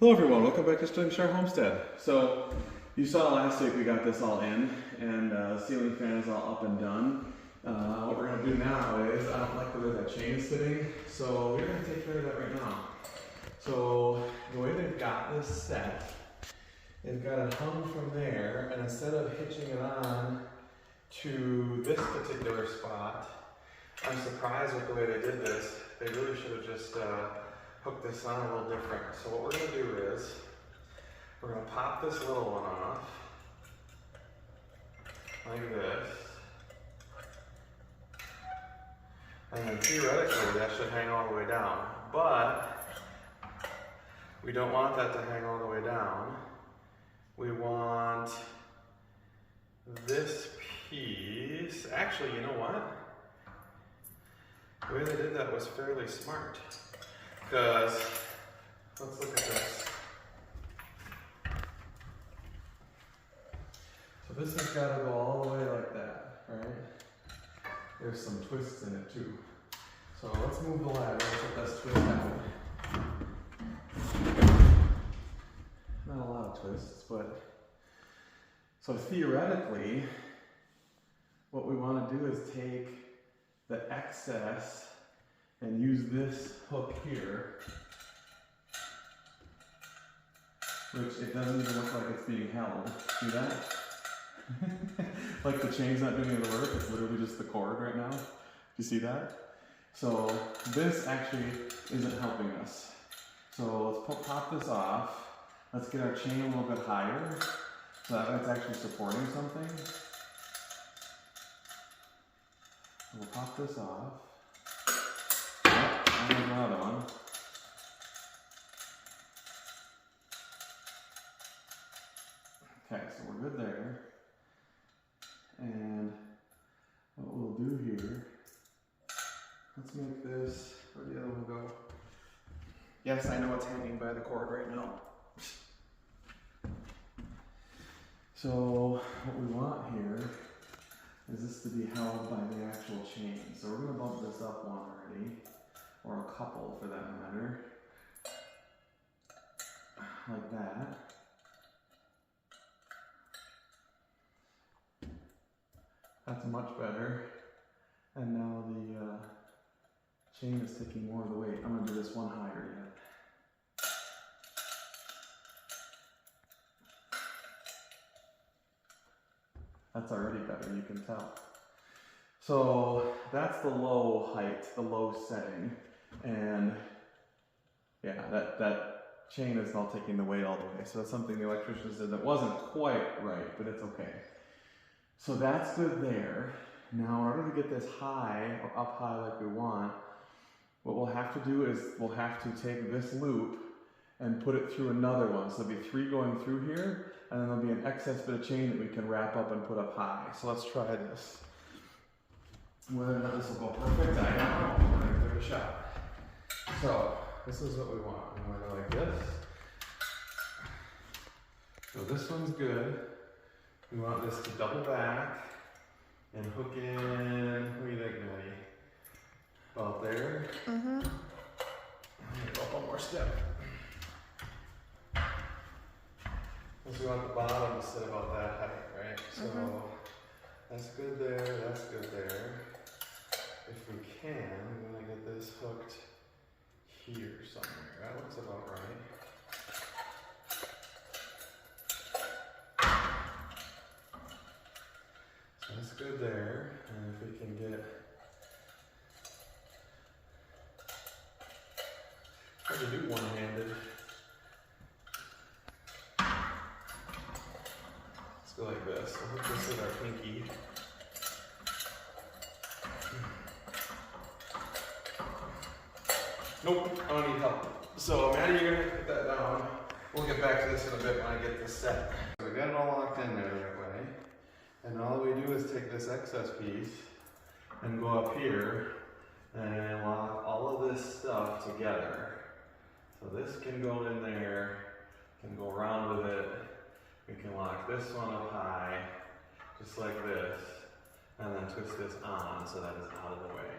Hello everyone, welcome back to Slingshot Homestead. So, you saw last week we got this all in, and the ceiling fan is all up and done. What we're going to do now is, I don't like the way that chain is sitting, so we're going to take care of that right now. So, the way they've got this set, they've got it hung from there, and instead of hitching it on to this particular spot, I'm surprised with the way they did this. They really should have just hook this on a little different. So what we're going to do is, we're going to pop this little one off, like this, and then theoretically that should hang all the way down, but we don't want that to hang all the way down. We want this piece, actually, you know what? The way they did that was fairly smart. Because, let's look at this. So this has got to go all the way like that, right? There's some twists in it too. So let's move the ladder, let's let this twist out. Not a lot of twists, but... So theoretically, what we want to do is take the excess and use this hook here, which it doesn't even look like it's being held. See that? Like the chain's not doing any of the work, it's literally just the cord right now. Do you see that? So this actually isn't helping us. So let's pop this off. Let's get our chain a little bit higher so that it's actually supporting something. We'll pop this off. There's another one. Okay, so we're good there. And what we'll do here, let's make this, where'd the other one go? Yes, I know it's hanging by the cord right now. So what we want here is this to be held by the actual chain. So we're going to bump this up one already. Or a couple for that matter, like that. That's much better. And now the chain is taking more of the weight. I'm going to do this one higher yet. That's already better, you can tell. So that's the low height, the low setting. And yeah, that chain is not taking the weight all the way. So that's something the electrician said that wasn't quite right, but it's okay. So that's good there. Now in order to get this high, or up high like we want, what we'll have to do is we'll have to take this loop and put it through another one. So there'll be 3 going through here, and then there'll be an excess bit of chain that we can wrap up and put up high. So let's try this. Whether or not this will go perfect, I don't know. We're going to give it a shot. So, this is what we want. We want to go like this. So this one's good. We want this to double back and hook in, what do you think, Maddie? About there? Mm-hmm. I'm going to go up one more step. Because we want the bottom to sit about that height, right? So, that's good there, that's good there. If we can, I'm going to get this hooked here somewhere. That looks about right. So that's good there. And if we can get... Hard to do one-handed. Let's go like this. We'll hook this with our pinky. Nope, I don't need help. So Maddie, you're gonna put that down. We'll get back to this in a bit when I get this set. So we got it all locked in there the right way. And all we do is take this excess piece and go up here and lock all of this stuff together. So this can go in there, can go around with it. We can lock this one up high, just like this, and then twist this on so that it's out of the way.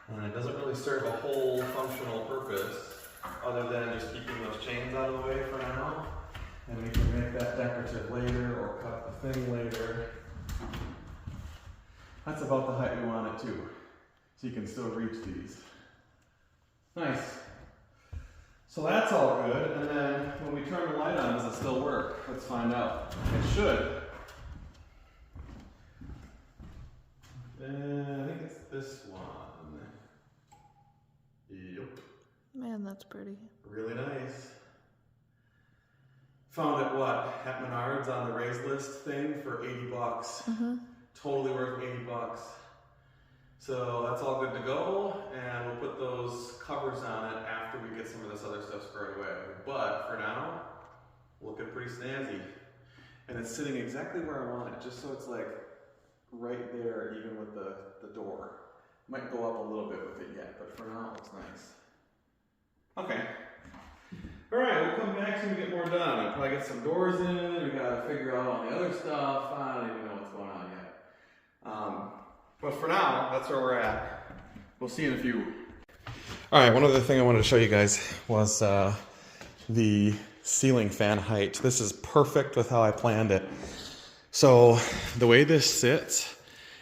And it doesn't really serve a whole functional purpose other than just keeping those chains out of the way for now. And we can make that decorative later or cut the thing later. That's about the height we want it to. So you can still reach these. Nice. So that's all good. And then when we turn the light on, does it still work? Let's find out. It should. I think it's this one. Yep. Man, that's pretty. Really nice. Found it, what, at Menards on the raised list thing for 80 bucks. Mm-hmm. Totally worth 80 bucks. So that's all good to go, and we'll put those covers on it after we get some of this other stuff squared away. But for now, looking pretty snazzy. And it's sitting exactly where I want it, just so it's like right there, even with the door. Might go up a little bit with it yet, but for now it looks nice. Okay. Alright, we'll come back when we get more done. I'll probably get some doors in, we gotta figure out all the other stuff. I don't even know what's going on yet. But for now, that's where we're at. We'll see you in a few. Alright, one other thing I wanted to show you guys was the ceiling fan height. This is perfect with how I planned it. So the way this sits,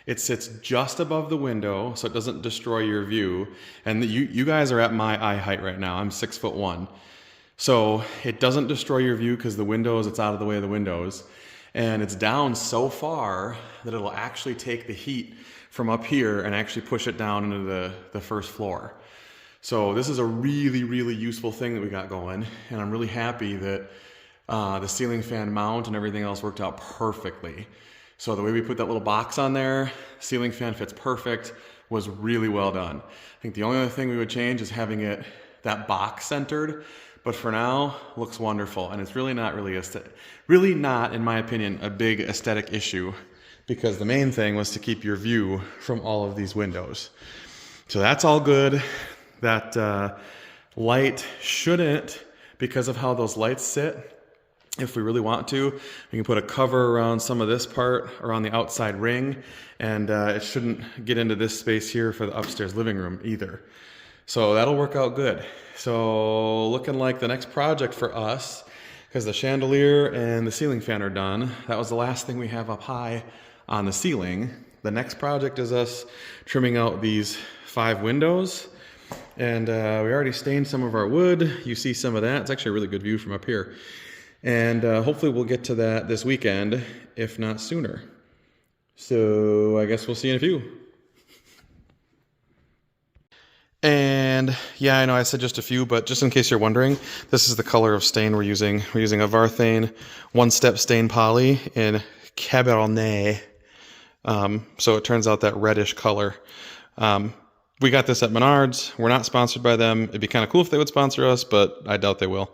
it sits just above the window so it doesn't destroy your view. And you guys are at my eye height right now. I'm 6'1". So it doesn't destroy your view because the windows, it's out of the way of the windows. And it's down so far that it'll actually take the heat from up here and actually push it down into the first floor. So this is a really, really useful thing that we got going. And I'm really happy that the ceiling fan mount and everything else worked out perfectly. So the way we put that little box on there, ceiling fan fits perfect, was really well done. I think the only other thing we would change is having it that box centered, but for now, looks wonderful. And it's really not, in my opinion, a big aesthetic issue, because the main thing was to keep your view from all of these windows. So that's all good. That light shouldn't, because of how those lights sit, if we really want to, we can put a cover around some of this part, around the outside ring, and it shouldn't get into this space here for the upstairs living room either. So that'll work out good. So looking like the next project for us, because the chandelier and the ceiling fan are done. That was the last thing we have up high on the ceiling. The next project is us trimming out these 5 windows. And we already stained some of our wood. You see some of that. It's actually a really good view from up here. And hopefully we'll get to that this weekend, if not sooner. So I guess we'll see you in a few. And yeah, I know I said just a few, but just in case you're wondering, this is the color of stain we're using. We're using a Varthane one-step stain poly in Cabernet. So it turns out that reddish color. We got this at Menards. We're not sponsored by them. It'd be kind of cool if they would sponsor us, but I doubt they will.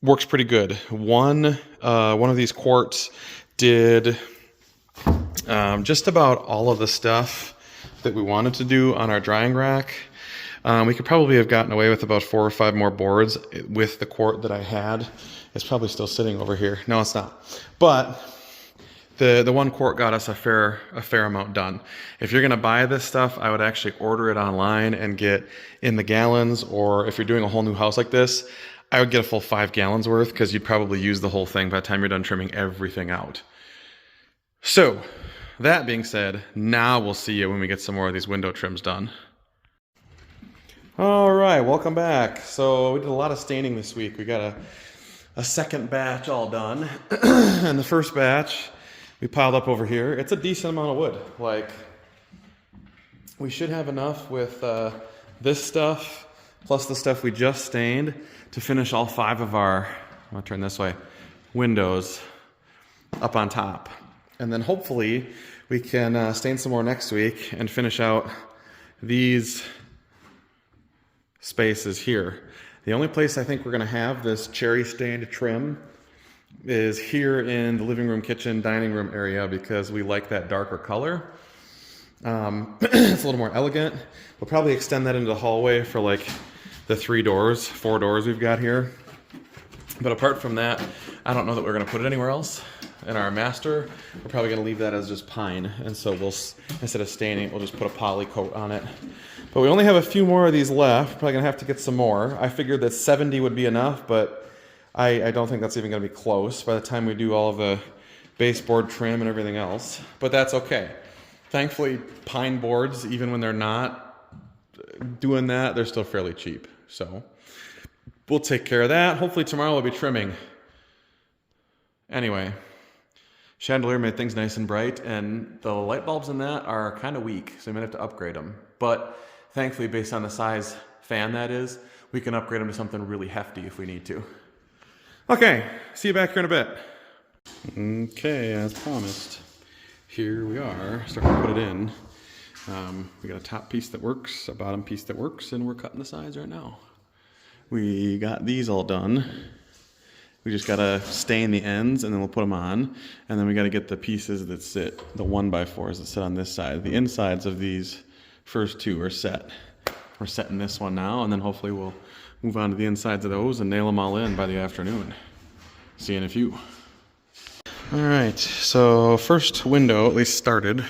Works pretty good. One of these quarts did just about all of the stuff that we wanted to do on our drying rack. We could probably have gotten away with about 4 or 5 more boards with the quart that I had. It's probably still sitting over here. No, it's not. But the one quart got us a fair amount done. If you're gonna buy this stuff, I would actually order it online and get in the gallons, or if you're doing a whole new house like this, I would get a full 5 gallons worth, because you'd probably use the whole thing by the time you're done trimming everything out. So, that being said, now we'll see you when we get some more of these window trims done. All right, welcome back. So we did a lot of staining this week. We got a second batch all done. And the first batch we piled up over here. It's a decent amount of wood. Like, we should have enough with this stuff, plus the stuff we just stained, to finish all 5 of our, I'm gonna turn this way, windows up on top. And then hopefully we can stain some more next week and finish out these spaces here. The only place I think we're gonna have this cherry stained trim is here in the living room, kitchen, dining room area, because we like that darker color. It's a little more elegant. We'll probably extend that into the hallway for like the 4 doors we've got here. But apart from that, I don't know that we're gonna put it anywhere else. in our master, we're probably gonna leave that as just pine. And so we'll, instead of staining it, we'll just put a poly coat on it. But we only have a few more of these left. Probably gonna have to get some more. I figured that 70 would be enough, but I don't think that's even gonna be close by the time we do all of the baseboard trim and everything else. But that's okay. Thankfully, pine boards, even when they're not doing that, they're still fairly cheap. So we'll take care of that. Hopefully tomorrow we'll be trimming. Anyway, chandelier made things nice and bright, and the light bulbs in that are kind of weak, so we might have to upgrade them. But thankfully, based on the size fan that is, we can upgrade them to something really hefty if we need to. Okay, see you back here in a bit. Okay, as promised, here we are, starting to put it in. We got a top piece that works, a bottom piece that works, and we're cutting the sides right now. We got these all done. We just gotta stain the ends and then we'll put them on. And then we gotta get the pieces that sit, the 1x4s that sit on this side. The insides of these first two are set. We're setting this one now, and then hopefully we'll move on to the insides of those and nail them all in by the afternoon. See you in a few. All right, so first window at least started.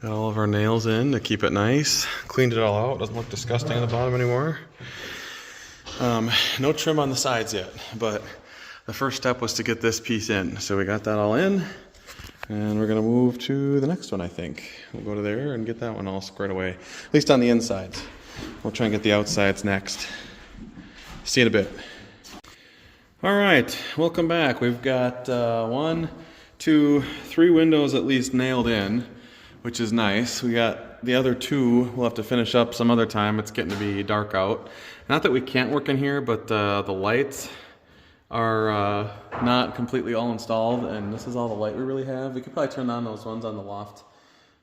Got all of our nails in to keep it nice. Cleaned it all out, doesn't look disgusting on the bottom anymore. No trim on the sides yet, but the first step was to get this piece in. So we got that all in, and we're gonna move to the next one, I think. We'll go to there and get that one all squared away, at least on the insides. We'll try and get the outsides next. See you in a bit. All right, welcome back. We've got 1, 2, 3 windows at least nailed in, which is nice. We got the other 2 we'll have to finish up some other time. It's getting to be dark out. Not that we can't work in here, but the lights are not completely all installed, and this is all the light we really have. We could probably turn on those ones on the loft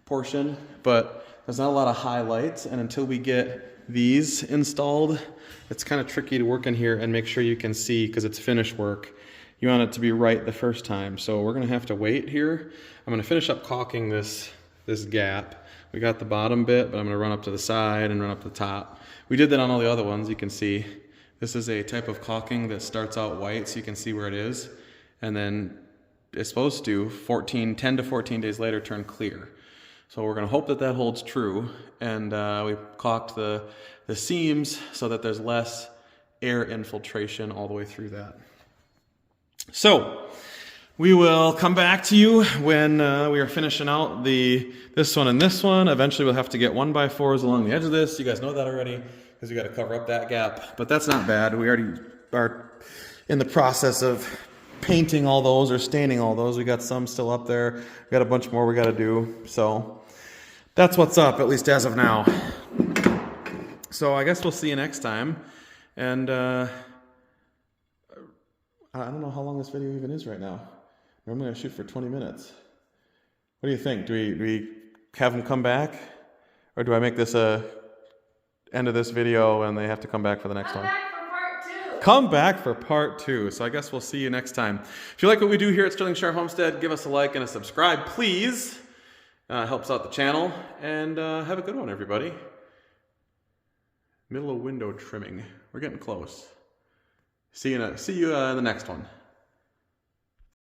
portion, but there's not a lot of high lights, and until we get these installed, it's kind of tricky to work in here and make sure you can see, because it's finished work. You want it to be right the first time, so we're gonna have to wait here. I'm gonna finish up caulking this gap. We got the bottom bit, but I'm gonna run up to the side and run up to the top. We did that on all the other ones. You can see this is a type of caulking that starts out white, so you can see where it is, and then it's supposed to 10 to 14 days later turn clear. So we're gonna hope that that holds true, and we caulked the seams so that there's less air infiltration all the way through that. So we will come back to you when we are finishing out this one and this one. Eventually we'll have to get 1x4s along the edge of this. You guys know that already, because we got to cover up that gap. But that's not bad. We already are in the process of painting all those or staining all those. We got some still up there. We got a bunch more we got to do. So that's what's up, at least as of now. So I guess we'll see you next time. And I don't know how long this video even is right now. Normally I shoot for 20 minutes. What do you think? Do we have them come back? Or do I make this a end of this video and they have to come back for the next one? Come back for part 2. Come back for part 2. So I guess we'll see you next time. If you like what we do here at Sterling Shire Homestead, give us a like and a subscribe, please. Helps out the channel. And have a good one, everybody. Middle of window trimming. We're getting close. See you in the next one.